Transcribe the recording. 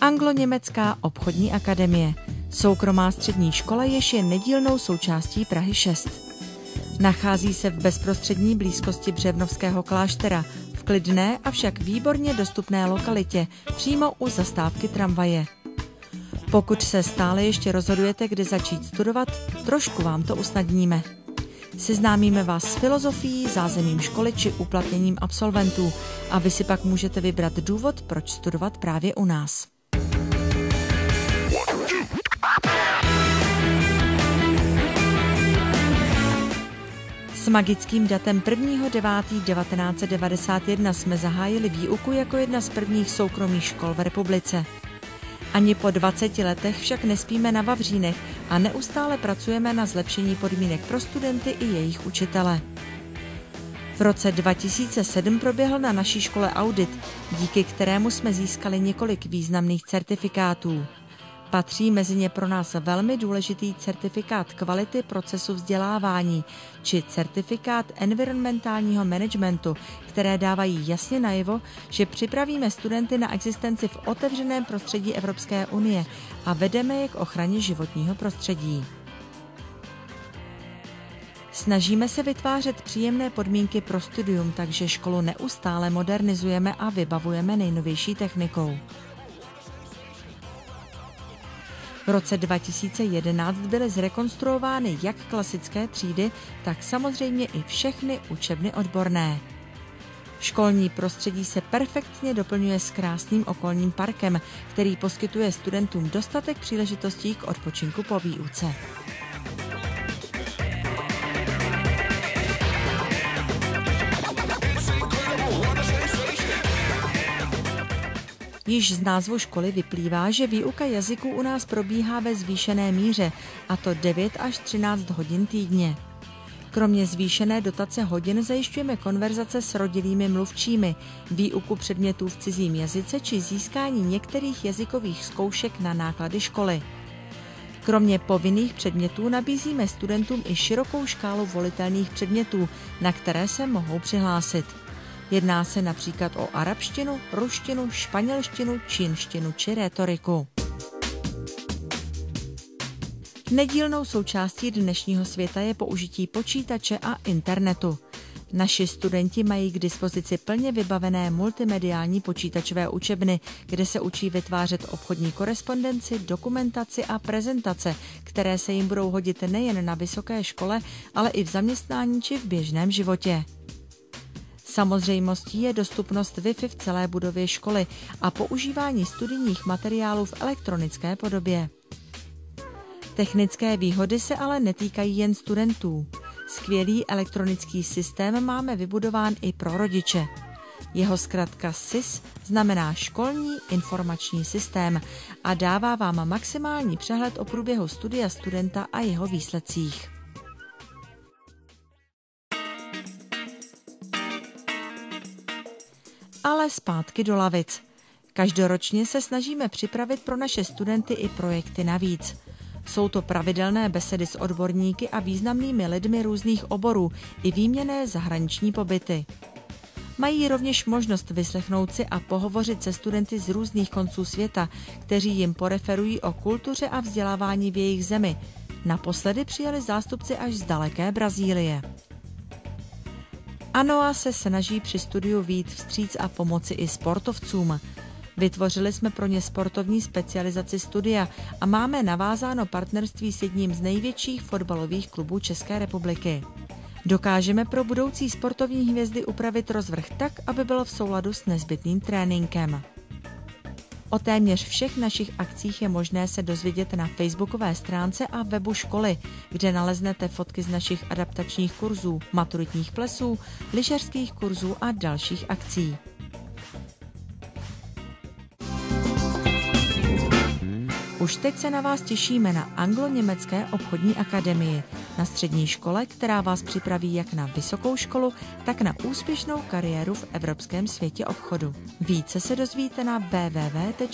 Anglo-německá obchodní akademie, soukromá střední škola, jež je nedílnou součástí Prahy 6. Nachází se v bezprostřední blízkosti Břevnovského kláštera, v klidné, avšak výborně dostupné lokalitě, přímo u zastávky tramvaje. Pokud se stále ještě rozhodujete, kdy začít studovat, trošku vám to usnadníme. Seznámíme vás s filozofií, zázemím školy či uplatněním absolventů a vy si pak můžete vybrat důvod, proč studovat právě u nás. S magickým datem 1.9.1991 jsme zahájili výuku jako jedna z prvních soukromých škol v republice. Ani po 20 letech však nespíme na vavřínech a neustále pracujeme na zlepšení podmínek pro studenty i jejich učitele. V roce 2007 proběhl na naší škole audit, díky kterému jsme získali několik významných certifikátů. Patří mezi ně pro nás velmi důležitý certifikát kvality procesu vzdělávání či certifikát environmentálního managementu, které dávají jasně najevo, že připravíme studenty na existenci v otevřeném prostředí Evropské unie a vedeme je k ochraně životního prostředí. Snažíme se vytvářet příjemné podmínky pro studium, takže školu neustále modernizujeme a vybavujeme nejnovější technikou. V roce 2011 byly zrekonstruovány jak klasické třídy, tak samozřejmě i všechny učebny odborné. Školní prostředí se perfektně doplňuje s krásným okolním parkem, který poskytuje studentům dostatek příležitostí k odpočinku po výuce. Již z názvu školy vyplývá, že výuka jazyků u nás probíhá ve zvýšené míře, a to 9 až 13 hodin týdně. Kromě zvýšené dotace hodin zajišťujeme konverzace s rodilými mluvčími, výuku předmětů v cizím jazyce či získání některých jazykových zkoušek na náklady školy. Kromě povinných předmětů nabízíme studentům i širokou škálu volitelných předmětů, na které se mohou přihlásit. Jedná se například o arabštinu, ruštinu, španělštinu, čínštinu či rétoriku. Nedílnou součástí dnešního světa je použití počítače a internetu. Naši studenti mají k dispozici plně vybavené multimediální počítačové učebny, kde se učí vytvářet obchodní korespondenci, dokumentaci a prezentace, které se jim budou hodit nejen na vysoké škole, ale i v zaměstnání či v běžném životě. Samozřejmostí je dostupnost Wi-Fi v celé budově školy a používání studijních materiálů v elektronické podobě. Technické výhody se ale netýkají jen studentů. Skvělý elektronický systém máme vybudován i pro rodiče. Jeho zkratka SIS znamená školní informační systém a dává vám maximální přehled o průběhu studia studenta a jeho výsledcích. Ale zpátky do lavic. Každoročně se snažíme připravit pro naše studenty i projekty navíc. Jsou to pravidelné besedy s odborníky a významnými lidmi různých oborů i výměnné zahraniční pobyty. Mají rovněž možnost vyslechnout si a pohovořit se studenty z různých konců světa, kteří jim poreferují o kultuře a vzdělávání v jejich zemi. Naposledy přijeli zástupci až z daleké Brazílie. ANOA se snaží při studiu vyjít vstříc a pomoci i sportovcům. Vytvořili jsme pro ně sportovní specializaci studia a máme navázáno partnerství s jedním z největších fotbalových klubů České republiky. Dokážeme pro budoucí sportovní hvězdy upravit rozvrh tak, aby byl v souladu s nezbytným tréninkem. O téměř všech našich akcích je možné se dozvědět na facebookové stránce a webu školy, kde naleznete fotky z našich adaptačních kurzů, maturitních plesů, lyžařských kurzů a dalších akcí. Už teď se na vás těšíme na Anglo-německé obchodní akademii, na střední škole, která vás připraví jak na vysokou školu, tak na úspěšnou kariéru v evropském světě obchodu. Více se dozvíte na www.anoa.cz.